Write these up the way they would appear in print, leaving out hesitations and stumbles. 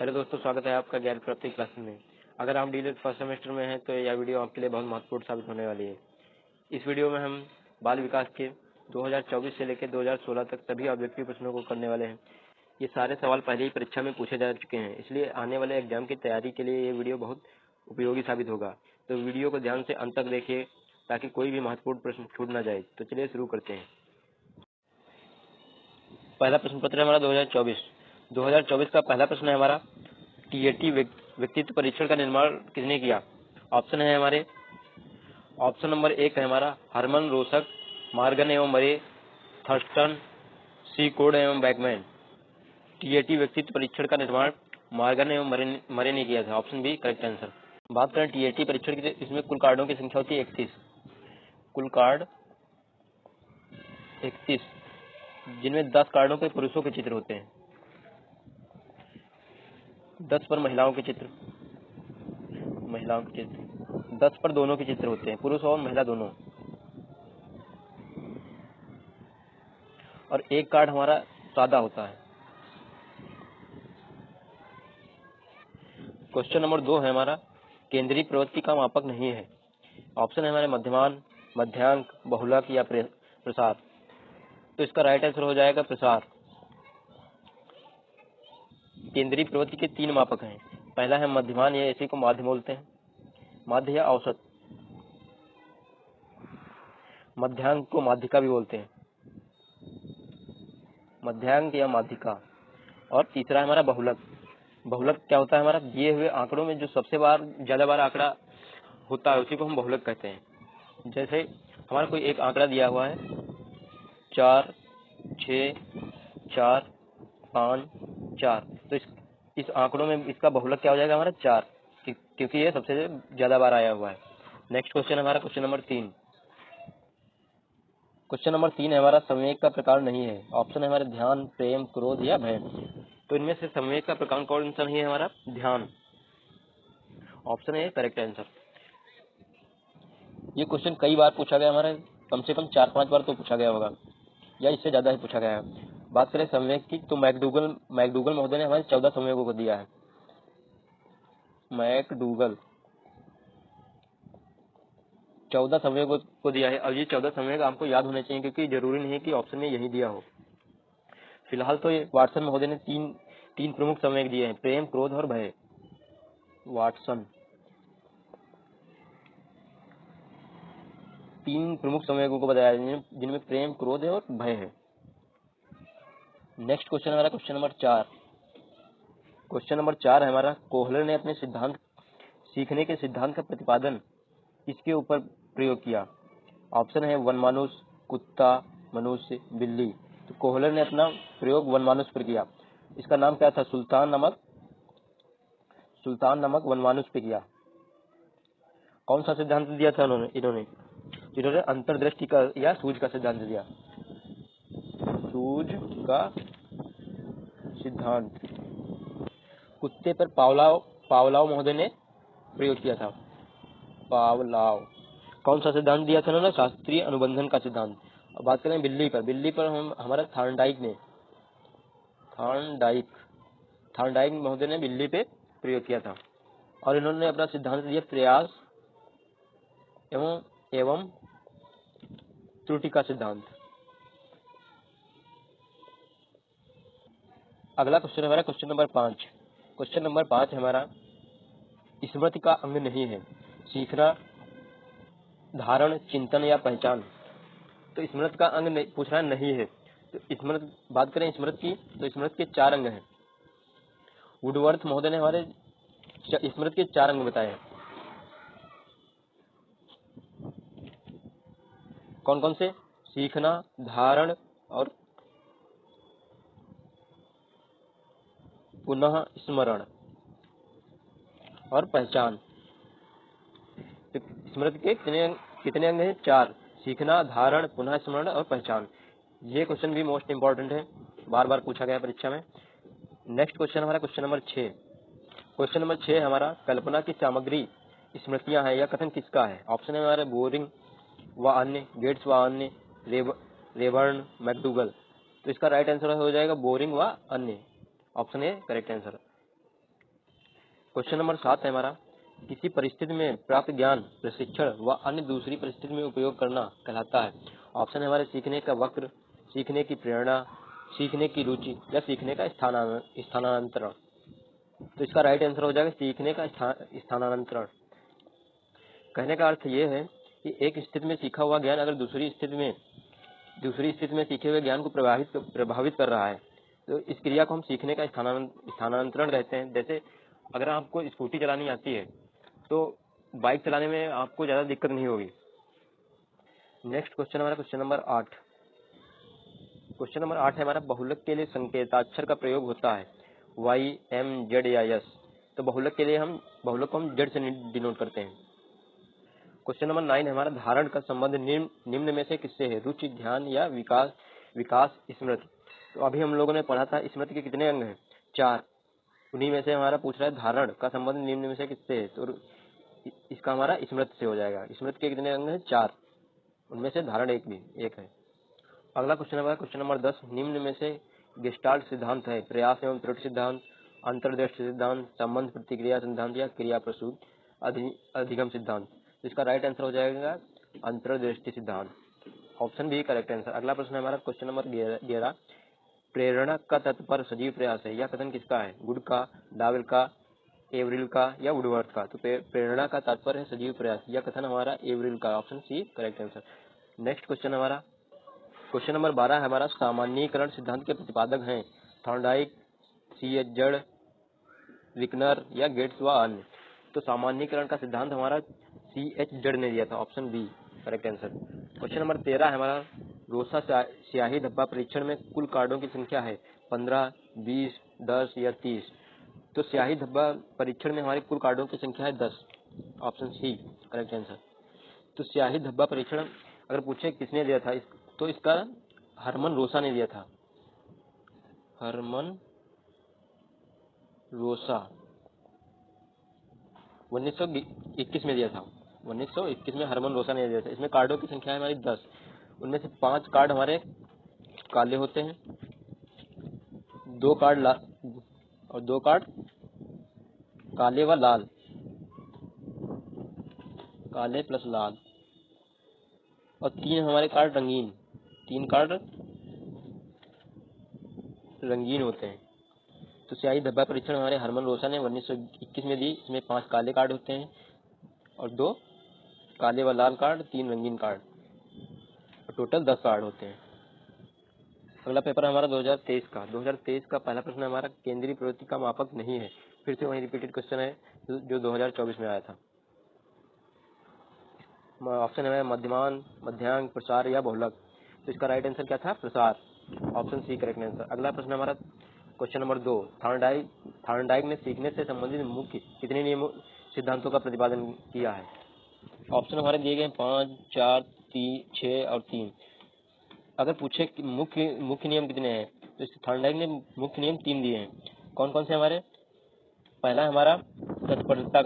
Hello दोस्तों, स्वागत है आपका ज्ञान प्राप्ति क्लास में। अगर आप डीएलएड फर्स्ट सेमेस्टर में हैं तो यह वीडियो आपके लिए बहुत महत्वपूर्ण साबित होने वाली है। इस वीडियो में हम बाल विकास के 2024 से लेकर 2016 तक सभी ऑब्जेक्टिव प्रश्नों को करने वाले हैं। ये सारे सवाल पहले ही परीक्षा में पूछे जा चुके हैं, इसलिए आने वाले एग्जाम की तैयारी के लिए ये वीडियो बहुत उपयोगी साबित होगा। तो वीडियो को ध्यान से अंत तक देखिए ताकि कोई भी महत्वपूर्ण प्रश्न छूट ना जाए। तो चलिए शुरू करते हैं। पहला प्रश्न पत्र है हमारा 2024 का पहला प्रश्न है हमारा, टीएटी व्यक्तित्व परीक्षण का निर्माण किसने किया? ऑप्शन है हमारे, ऑप्शन नंबर 1 है हमारा हरमन रोसक, मार्गन एवं मरे, थर्स्टन, सी कोड एवं बैकमैन। टीएटी व्यक्तित्व परीक्षण का निर्माण मार्गन एवं मरे ने किया था। Option B correct answer. बात करें टीएटी परीक्षण की, इसमें कुल कार्डों की संख्या होती है 31, कुल कार्ड 31, जिनमें 10 कार्डों पे पुरुषों के चित्र होते हैं, 10 पर महिलाओं के चित्र, 10 पर दोनों के चित्र होते हैं, पुरुष और महिला दोनों, और एक कार्ड हमारा सादा होता है। क्वेश्चन नंबर 2 है हमारा, केंद्रीय प्रवृत्ति का मापक नहीं है। ऑप्शन है हमारे मध्यमान, मध्यांक, बहुलक या प्रसार। तो इसका राइट आंसर हो जाएगा प्रसार। केंद्रीय प्रवृत्ति के 3 मापक हैं। पहला है मध्यमान, ये इसी को माध्य बोलते हैं, माध्य या औसत। मध्यांक को माध्यिका भी बोलते हैं, मध्यांक या माध्यिका। और तीसरा है हमारा बहुलक। बहुलक क्या होता है? हमारा दिए हुए आंकड़ों में जो सबसे ज्यादा बार आंकड़ा होता है उसी को हम बहुलक कहते हैं। जैसे हमारा कोई एक आंकड़ा दिया हुआ है 4, 6, 4, 5, 4, तो इस आंकड़ों में इसका बहुलक क्या हो जाएगा? हमारा 4, क्योंकि ये सबसे ज्यादा बार आया हुआ है। नेक्स्ट क्वेश्चन हमारा क्वेश्चन नंबर 3। क्वेश्चन नंबर 3 है हमारा, संवेग का प्रकार नहीं है। ऑप्शन है हमारे ध्यान, प्रेम, क्रोध या भय। तो इनमें से संवेग का प्रकार कौन सा नहीं है? हमारा ध्यान। ऑप्शन है करेक्ट आंसर। ये क्वेश्चन कई बार पूछा गया, हमारे कम से कम 4-5 बार तो पूछा गया होगा, या इससे ज्यादा ही पूछा गया है। बात करें संवेग की, तो मैकडूगल महोदय ने हमारे 14 संवेगों को दिया है। मैकडूगल 14 संवेगों को दिया है, और ये 14 संवेग आपको याद होने चाहिए, क्योंकि जरूरी नहीं है कि ऑप्शन में यही दिया हो। फिलहाल तो ये वाटसन महोदय ने तीन प्रमुख संवेग दिए हैं, प्रेम, क्रोध और भय। वाटसन 3 प्रमुख संवेगों को बताया जिनमें प्रेम, क्रोध और भय है। नेक्स्ट क्वेश्चन हमारा क्वेश्चन नंबर 4। क्वेश्चन नंबर 4 है हमारा, कोहलर ने अपने सीखने के सिद्धांत का प्रतिपादन किसके ऊपर प्रयोग किया? ऑप्शन है वनमानुष, कुत्ता, मनुष्य, बिल्ली। तो कोहलर ने अपना प्रयोग वनमानुष पर किया। इसका नाम क्या था? सुल्तान नमक वनमानुष पे किया। कौन सा सिद्धांत दिया था इन्होंने अंतर्दृष्टि का या सूझ का सिद्धांत दिया। सूझ का सिद्धांत। कुत्ते पर पावलाव महोदय ने प्रयोग किया था। पावलाव। कौन सा सिद्धांत दिया था उन्होंने? शास्त्रीय अनुबंधन का सिद्धांत। अब बात करें बिल्ली पर हमारा थॉर्नडाइक महोदय ने बिल्ली पे प्रयोग किया था, और इन्होंने अपना सिद्धांत दिया प्रयास एवं त्रुटि का सिद्धांत। अगला क्वेश्चन हमारा क्वेश्चन नंबर 5। क्वेश्चन नंबर 5 हमारा, स्मृति का अंग नहीं है। सीखना, धारण, चिंतन या पहचान। तो स्मृति का अंग नहीं, पूछ रहा नहीं है। तो बात करें स्मृति की, तो स्मृति के 4 अंग हैं। वुडवर्थ महोदय ने हमारे स्मृति के 4 अंग बताए हैं। कौन कौन से? सीखना, धारण और पुनः स्मरण और पहचान। तो स्मृति के कितने अंग हैं? 4। सीखना, धारण, पुनः स्मरण और पहचान। ये क्वेश्चन भी मोस्ट इंपॉर्टेंट है, बार बार पूछा गया परीक्षा में। नेक्स्ट क्वेश्चन हमारा क्वेश्चन नंबर 6। क्वेश्चन नंबर 6 हमारा, कल्पना की सामग्री स्मृतियां है, यह कथन किसका है? ऑप्शन है हमारे बोरिंग व अन्य, गेट्स व अन्य, रेबर्न, मैकडूगल। तो इसका राइट आंसर हो जाएगा बोरिंग व अन्य। Option A correct answer. Question number 7 है हमारा, किसी परिस्थिति में प्राप्त ज्ञान प्रशिक्षण व अन्य दूसरी परिस्थिति में उपयोग करना कहलाता है। ऑप्शन है हमारे सीखने का वक्र, सीखने की प्रेरणा, सीखने की रुचि या सीखने का स्थानांतरण। तो इसका राइट आंसर हो जाएगा सीखने का स्थानांतरण। कहने का अर्थ ये है कि एक स्थिति में सीखा हुआ ज्ञान अगर दूसरी स्थिति में सीखे हुए ज्ञान को प्रभावित कर रहा है तो इस क्रिया को हम सीखने का स्थानांतरण कहते हैं। जैसे अगर आपको स्कूटी चलानी आती है तो बाइक चलाने में आपको ज़्यादा दिक्कत नहीं होगी। नेक्स्ट क्वेश्चन हमारा क्वेश्चन नंबर 8। क्वेश्चन नंबर 8 है हमारा, बहुलक के लिए संकेताक्षर का प्रयोग होता है Y, M, Z या S। तो बहुलक के लिए हम बहुलक को हम Z से डिनोट करते हैं। क्वेश्चन नंबर 9 है हमारा, धारण का संबंध निम्न में से किससे है? रुचि, ध्यान या विकास स्मृति। तो अभी हम लोगों ने पढ़ा था स्मृति के कितने अंग हैं? 4। उन्हीं में से हमारा पूछ रहा है धारण का संबंध निम्न में से किससे है, तो इसका हमारा स्मृति से हो जाएगा। स्मृति के कितने अंग हैं? 4, उनमें से धारण एक है। अगला क्वेश्चन हमारा क्वेश्चन नंबर 10, निम्न में से गेस्टाल्ट सिद्धांत है? प्रयास एवं त्रुटि सिद्धांत, अंतर्दृष्टि सिद्धांत, संबंध प्रतिक्रिया सिद्धांत या क्रिया प्रसूत अधिगम सिद्धांत। तो इसका राइट आंसर हो जाएगा अंतर्दृष्टि सिद्धांत। Option B correct answer. अगला प्रश्न हमारा क्वेश्चन नंबर 11, प्रेरणा का तत्पर सजीव प्रयास है। यह कथन किसका है? गुड का, डावेल का, एवरिल का या वुडवर्थ का। तो प्रेरणा का तात्पर्य है सजीव प्रयास, यह कथन हमारा एवरिल का। Option C correct answer. Next question हमारा क्वेश्चन नंबर 12 है हमारा, सामान्यीकरण सिद्धांत के प्रतिपादक हैं थॉर्नडाइक, C.H. जड़, विकनर या गेट्स व अन्य। तो सामान्यीकरण का सिद्धांत हमारा C.H. जड़ ने दिया था। Option B correct answer. Question number 13 है हमारा, रोसा स्याही धब्बा परीक्षण में कुल कार्डों की संख्या है 15, 20, 10 या 30। तो स्याही धब्बा परीक्षण में हमारे कुल कार्डों की संख्या है 10। Option C correct answer. तो स्याही धब्बा परीक्षण अगर पूछे किसने दिया था तो इसका हरमन रोसा ने दिया था। हरमन रोसा 1921 में दिया था। 1921 में हरमन रोसा ने दिया था। इसमें कार्डों की संख्या है हमारी 10। उनमें से 5 कार्ड हमारे काले होते हैं, 2 कार्ड लाल और 2 कार्ड काले व लाल, काले प्लस लाल, और 3 हमारे कार्ड रंगीन। 3 कार्ड रंगीन होते हैं। तो स्याही धब्बा परीक्षण हमारे हरमन रोसा ने 1921 में दी। इसमें 5 काले कार्ड होते हैं और 2 काले व लाल कार्ड, 3 रंगीन कार्ड, और टोटल 10 कार्ड होते हैं। अगला पेपर हमारा 2023 का पहला प्रश्न हमारा, केंद्रीय प्रवृत्ति का मापक नहीं है। फिर से वही रिपीटेड क्वेश्चन है जो 2024 में आया था। ऑप्शन है मध्यमान, मध्यांक, प्रसार या बहुलक। तो इसका राइट आंसर क्या था? प्रसार। Option C correct answer. अगला प्रश्न हमारा क्वेश्चन नंबर 2, थॉर्नडाइक ने सीखने से संबंधित मुख्य कितने नियमों सिद्धांतों का प्रतिपादन किया है? ऑप्शन हमारे दिए गए 5, 4, 3, 6 और 3। अगर पूछे कि मुख्य नियम कितने हैं तो थॉर्नडाइक ने मुख्य नियम 3 दिए हैं। कौन कौन से हमारे? पहला हमारा तत्परता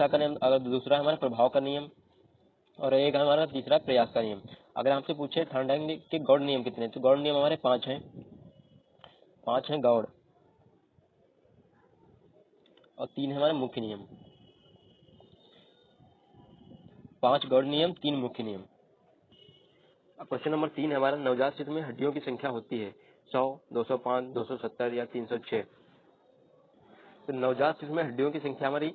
का नियम, अगर दूसरा हमारा प्रभाव का नियम, और एक हमारा तीसरा प्रयास का नियम। अगर हमसे पूछे थॉर्नडाइक के गौड़ नियम कितने, तो गौड़ नियम हमारे 5 हैं। 5 हैं गौड़, और 3 है हमारे मुख्य नियम। 5 गौड़ नियम, 3 मुख्य नियम। क्वेश्चन नंबर 3 है हमारा, नवजात शिशु में हड्डियों की संख्या होती है 100, 205, 270 या 306। तो नवजात शिशु में हड्डियों की संख्या हमारी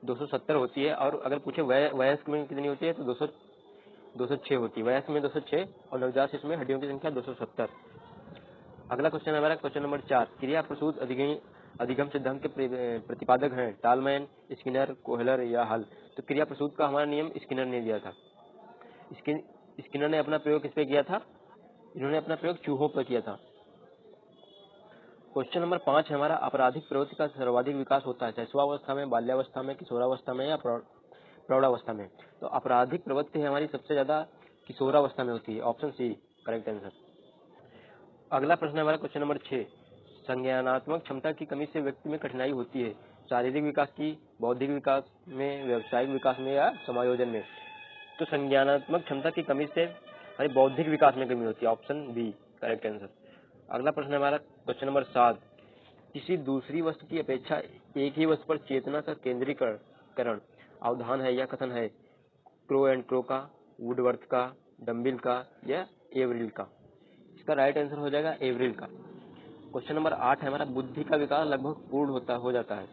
270 होती है। और अगर पूछे वयस्क में कितनी होती है तो 206 होती है। वयस्क में 206 और नवजात शिशु में हड्डियों की संख्या 270। अगला क्वेश्चन हमारा क्वेश्चन नंबर 4, क्रिया प्रसूत अधिगम सिद्धांत के प्रतिपादक हैं टालमैन, स्किनर, कोहलर या हल। तो क्रिया प्रसूत का हमारा नियम स्किनर ने दिया था। स्किनर ने अपना प्रयोग किस पे किया था? इन्होंने अपना प्रयोग चूहों पर किया था। क्वेश्चन नंबर 5 है हमारा, आपराधिक प्रवृत्ति का सर्वाधिक विकास होता है शैशवावस्था में, बाल्यावस्था में, किशोरावस्था में या प्रौढ़ावस्था में। तो आपराधिक प्रवृत्ति हमारी सबसे ज्यादा किशोरावस्था में होती है। Option C correct answer. अगला प्रश्न हमारा क्वेश्चन नंबर 6, संज्ञानात्मक क्षमता की कमी से व्यक्ति में कठिनाई होती है शारीरिक विकास की, बौद्धिक विकास में, व्यवसायिक विकास में या समायोजन में। तो संज्ञानात्मक क्षमता की कमी से हमारी बौद्धिक विकास में कमी होती है। Option B correct answer. अगला प्रश्न हमारा क्वेश्चन नंबर 7, किसी दूसरी वस्तु की अपेक्षा एक ही वस्तु पर चेतना का केंद्रीकरण अवधान है या कथन है? क्रो एंड क्रो का, वुडवर्थ का, डम्बिल का या एवरिल का? इसका राइट आंसर हो जाएगा एवरिल का। क्वेश्चन नंबर 8 है हमारा, बुद्धि का विकास लगभग पूर्ण हो जाता है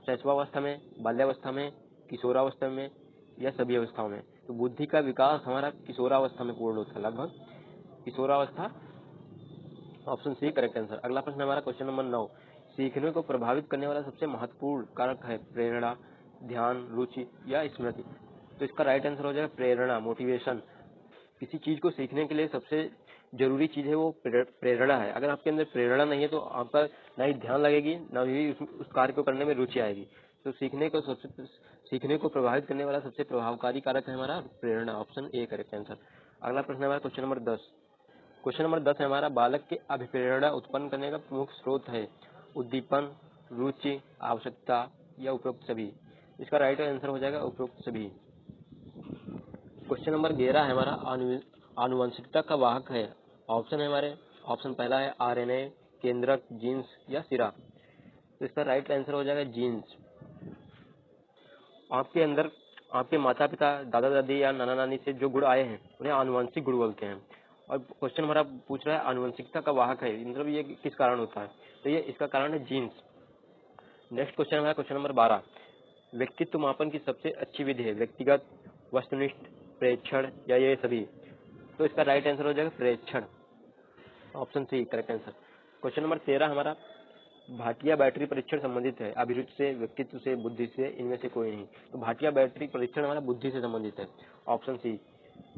शैशवावस्था में, बाल्यावस्था में, किशोरावस्था में या सभी अवस्थाओं में? तो बुद्धि का विकास हमारा किशोरावस्था में पूर्ण होता है, लगभग किशोरावस्था, ऑप्शन सी करेक्ट आंसर। अगला प्रश्न हमारा क्वेश्चन नंबर 9, सीखने को प्रभावित करने वाला सबसे महत्वपूर्ण कारक है प्रेरणा, ध्यान, रुचि या स्मृति? तो इसका राइट आंसर हो जाएगा प्रेरणा, मोटिवेशन। किसी चीज को सीखने के लिए सबसे जरूरी चीज है वो प्रेरणा है। अगर आपके अंदर प्रेरणा नहीं है तो आपका ना ही ध्यान लगेगी, ना ही उस कार्य को करने में रुचि आएगी। तो सीखने को प्रभावित करने वाला सबसे प्रभावकारी कारक है हमारा प्रेरणा, ऑप्शन ए करेक्ट आंसर। अगला प्रश्न है हमारा क्वेश्चन नंबर 10। क्वेश्चन नंबर 10 है हमारा, बालक के अभिप्रेरणा उत्पन्न करने का प्रमुख स्रोत है उद्दीपन, रुचि, आवश्यकता या उपरोक्त सभी? इसका राइट आंसर हो जाएगा उपरोक्त सभी। क्वेश्चन नंबर 11 है हमारा, आनुवंशिकता का वाहक है, ऑप्शन है हमारे, ऑप्शन पहला है आरएनए, केंद्रक, जीन्स या सिरा? तो इसका राइट आंसर हो जाएगा जीन्स। आपके अंदर आपके माता पिता, दादा दादी या नाना नानी से जो गुण आए हैं उन्हें आनुवंशिक गुण बोलते हैं। और क्वेश्चन हमारा पूछ रहा है आनुवंशिकता का वाहक है, मतलब ये किस कारण होता है? तो ये इसका कारण है जीन्स। नेक्स्ट क्वेश्चन हमारा क्वेश्चन नंबर 12, व्यक्तित्व मापन की सबसे अच्छी विधि है व्यक्तिगत, वस्तुनिष्ठ, प्रेक्षण या ये सभी? तो इसका राइट आंसर हो जाएगा प्रेक्षण, option C correct answer. Question number 13 हमारा, भाटिया बैटरी परीक्षण संबंधित है अभिरुचि से, व्यक्तित्व से, बुद्धि से, इनमें से कोई नहीं? तो भाटिया बैटरी परीक्षण हमारा बुद्धि से संबंधित है, ऑप्शन सी।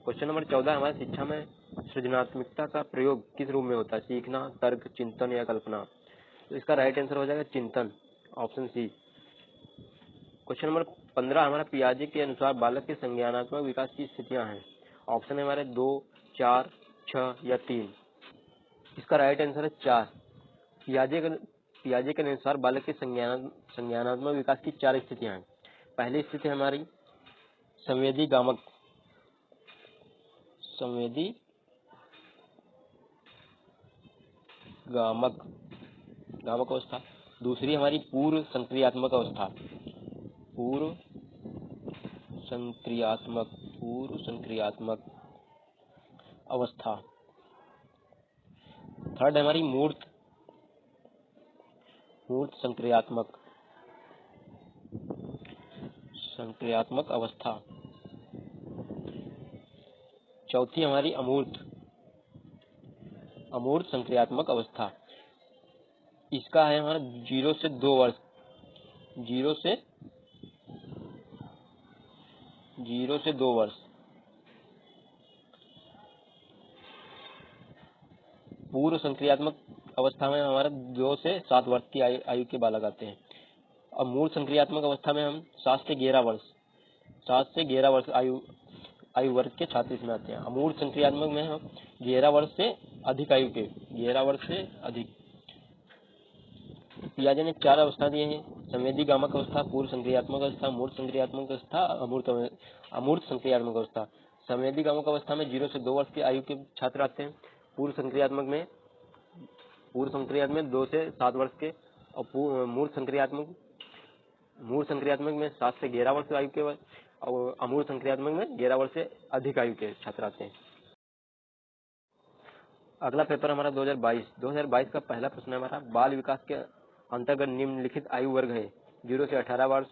क्वेश्चन नंबर 14 हमारा, शिक्षा में सृजनात्मकता का प्रयोग किस रूप में होता है? सीखना, तर्क, चिंतन या कल्पना? तो इसका राइट आंसर हो जाएगा चिंतन, ऑप्शन सी। क्वेश्चन नंबर 15 हमारा, पियाजे के अनुसार बालक के संज्ञानात्मक विकास की स्थितियां हैं, ऑप्शन है हमारे 2, 4, 6 या 3? इसका राइट आंसर है 4। पियाजे के अनुसार बालक के संज्ञानात्मक विकास की 4 स्थितियां हैं। पहली स्थिति हमारी संवेदी गामक अवस्था। दूसरी हमारी पूर्व संक्रियात्मक अवस्था, पूर्व संक्रियात्मक अवस्था। थर्ड है हमारी मूर्त संक्रियात्मक अवस्था। चौथी हमारी अमूर्त संक्रियात्मक अवस्था। इसका है हमारा 0 से 2 वर्ष, 0 से 2 वर्ष। पूर्व संक्रियात्मक अवस्था में हमारा 2 से 7 वर्ष की आयु के बालक आते हैं। और मूल संक्रियात्मक अवस्था में हम 7 से 11 वर्ष आयु वर्ग के छात्र इसमें आते हैं। अमूर्त संक्रियात्मक में हम 11 वर्ष से अधिक आयु के, 11 वर्ष से अधिक। पियाजे ने 4 अवस्था दिए हैं, संवेदी गामक अवस्था, पूर्व संक्रियात्मक अवस्था, मूर्त संक्रियात्मक अवस्था, अमूर्त संक्रियात्मक अवस्था। संवेदी गामक अवस्था में 0 से 2 वर्ष की आयु के छात्र आते हैं। पूर्व संक्रियात्मक में 2 से 7 वर्ष के, और मूर्त संक्रियात्मक में 7 से 11 वर्ष आयु के, और अमूर्त संक्रियात्मक में 11 वर्ष से अधिक आयु के छात्र आते हैं। अगला पेपर हमारा 2022 का पहला प्रश्न है हमारा, बाल विकास के अंतर्गत निम्नलिखित आयु वर्ग है 0 से 18 वर्ष,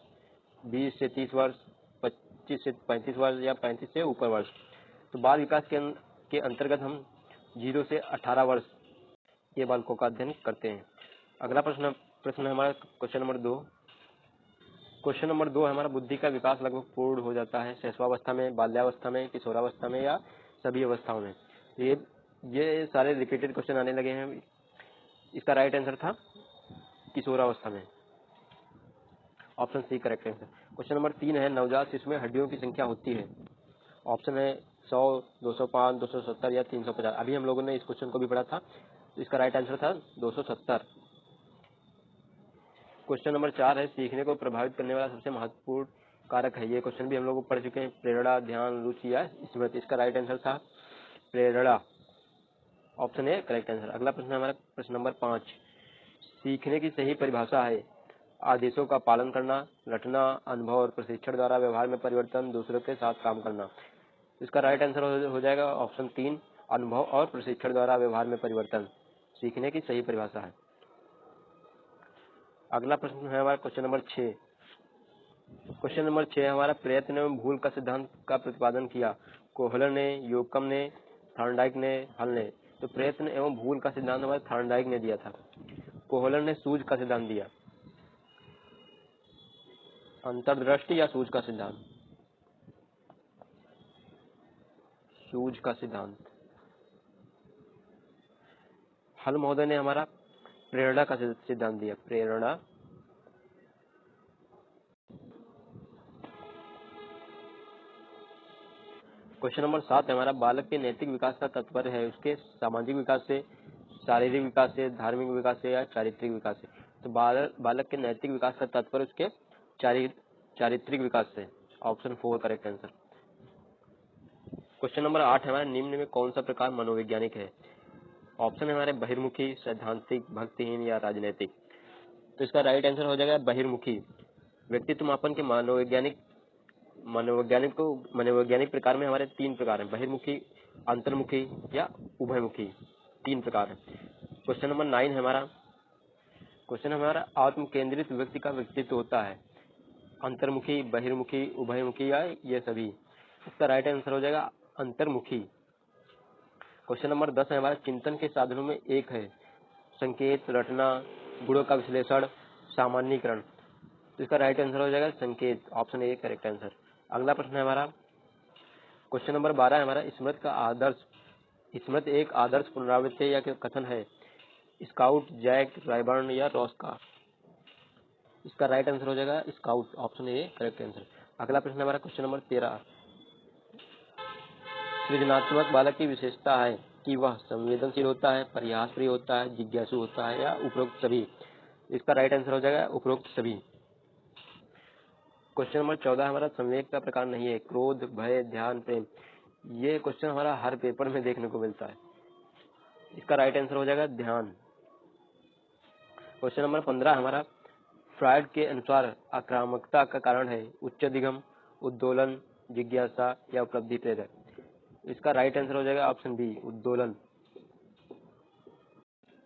20 से 30 वर्ष, 25 से 35 वर्ष या 35 से ऊपर वर्ष? तो बाल विकास के अंतर्गत हम 0 से 18 वर्ष के बालकों का अध्ययन करते हैं। अगला प्रश्न है हमारा क्वेश्चन नंबर 2। क्वेश्चन नंबर 2 है हमारा, बुद्धि का विकास लगभग पूर्ण हो जाता है शैशवावस्था में, बाल्यावस्था में, किशोरावस्था में या सभी अवस्थाओं में? ये सारे रिपीटेड क्वेश्चन आने लगे हैं। इसका राइट आंसर था किशोरावस्था में, option C correct answer. Question number 3 है, नवजात शिशु में हड्डियों की संख्या होती है, ऑप्शन है 100, 205, 270 या 350? अभी हम लोगों ने इस क्वेश्चन को भी पढ़ा था, तो इसका राइट आंसर था 270। क्वेश्चन नंबर 4 है, सीखने को प्रभावित करने वाला सबसे महत्वपूर्ण कारक है, ये क्वेश्चन भी हम लोग पढ़ चुके हैं, प्रेरणा, ध्यान, रुचि या स्मृति? इसका राइट आंसर था प्रेरणा, ऑप्शन ए करेक्ट आंसर। अगला प्रश्न हमारा प्रश्न नंबर 5, सीखने की सही परिभाषा है आदेशों का पालन करना, रटना, अनुभव और प्रशिक्षण द्वारा व्यवहार में परिवर्तन, दूसरों के साथ काम करना। इसका राइट आंसर हो जाएगा ऑप्शन 3, अनुभव और प्रशिक्षण द्वारा व्यवहार में परिवर्तन सीखने की सही परिभाषा है। अगला प्रश्न है हमारा क्वेश्चन नंबर 6। क्वेश्चन नंबर 6 हमारा प्रयत्न एवं भूल का सिद्धांत का प्रतिपादन किया कोहलर ने, योकम ने, थॉर्नडाइक ने, हल ने। तो प्रयत्न एवं भूल का सिद्धांत हमारे थॉर्नडाइक ने दिया था। कोहलर ने सूझ का सिद्धांत दिया। अंतर्दृष्टि या सूझ का सिद्धांत? सूझ का सिद्धांत। हल महोदय ने हमारा प्रेरणा का सिद्धांत दिया। प्रेरणा। क्वेश्चन नंबर 7 है हमारा बालक के नैतिक विकास का तात्पर्य है उसके सामाजिक विकास से, शारीरिक विकास से, धार्मिक विकास से या चारित्रिक विकास से। तो बालक के नैतिक विकास का तात्पर्य उसके चारित्रिक विकास से। Option 4 correct answer. Question number 8 है हमारा निम्न में कौन सा प्रकार मनोवैज्ञानिक है? ऑप्शन है हमारे बहिर्मुखी, सैद्धांतिक, भक्तिहीन या राजनैतिक। तो इसका राइट आंसर हो जाएगा बहिर्मुखी। व्यक्तित्व मापन के मनोवैज्ञानिक प्रकार में हमारे 3 प्रकार हैं, बहिर्मुखी, अंतर्मुखी या उभयमुखी, 3 प्रकार है। क्वेश्चन नंबर 9 है हमारा क्वेश्चन हमारा आत्म केंद्रित व्यक्ति का व्यक्तित्व होता है अंतर्मुखी, बहिर्मुखी, उभयमुखी या ये सभी। इसका राइट आंसर हो जाएगा अंतर्मुखी। क्वेश्चन नंबर 10 है हमारा चिंतन के साधनों में एक है संकेत, रटना, गुणों का विश्लेषण, सामान्यीकरण। तो इसका राइट आंसर हो जाएगा संकेत। Option A correct answer. अगला प्रश्न है हमारा क्वेश्चन नंबर 12 है हमारा स्मृति एक आदर्श पुनरावृत्ति या कथन है स्काउट, जैक, रायबर्न या रॉस का। इसका राइट आंसर हो जाएगा scout. Option A correct answer. अगला प्रश्न हमारा क्वेश्चन नंबर 13 सृजनात्मक बालक की विशेषता है कि वह संवेदनशील होता है, प्रयास प्रिय होता है, जिज्ञासु होता है या उपरोक्त सभी। इसका राइट आंसर हो जाएगा उपरोक्त सभी। क्वेश्चन नंबर 14 हमारा संवेग का प्रकार नहीं है क्रोध, भय, ध्यान, प्रेम। ये क्वेश्चन हमारा हर पेपर में देखने को मिलता है। इसका राइट आंसर हो जाएगा ध्यान। क्वेश्चन नंबर 15 हमारा फ्रायड के अनुसार आक्रामकता का कारण है उच्च अधिगम, उद्दोलन, जिज्ञासा या उपलब्धि प्रेरक। इसका राइट आंसर हो जाएगा ऑप्शन बी उद्दोलन।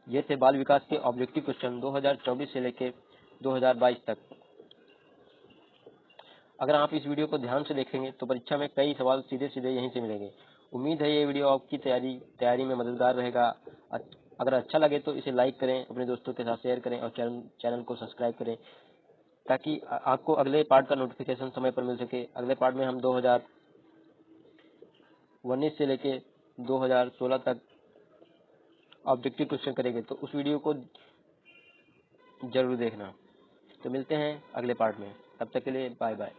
ये थे बाल विकास के ऑब्जेक्टिव क्वेश्चन 2024 से लेकर 2022 तक। अगर आप इस वीडियो को ध्यान से देखेंगे तो परीक्षा में कई सवाल सीधे सीधे यहीं से मिलेंगे। उम्मीद है ये वीडियो आपकी तैयारी में मददगार रहेगा। अगर अच्छा लगे तो इसे लाइक करें, अपने दोस्तों के साथ शेयर करें और चैनल को सब्सक्राइब करें ताकि आपको अगले पार्ट का नोटिफिकेशन समय पर मिल सके। अगले पार्ट में हम 2019 से लेके 2016 तक ऑब्जेक्टिव क्वेश्चन करेंगे, तो उस वीडियो को जरूर देखना। तो मिलते हैं अगले पार्ट में, तब तक के लिए बाय बाय।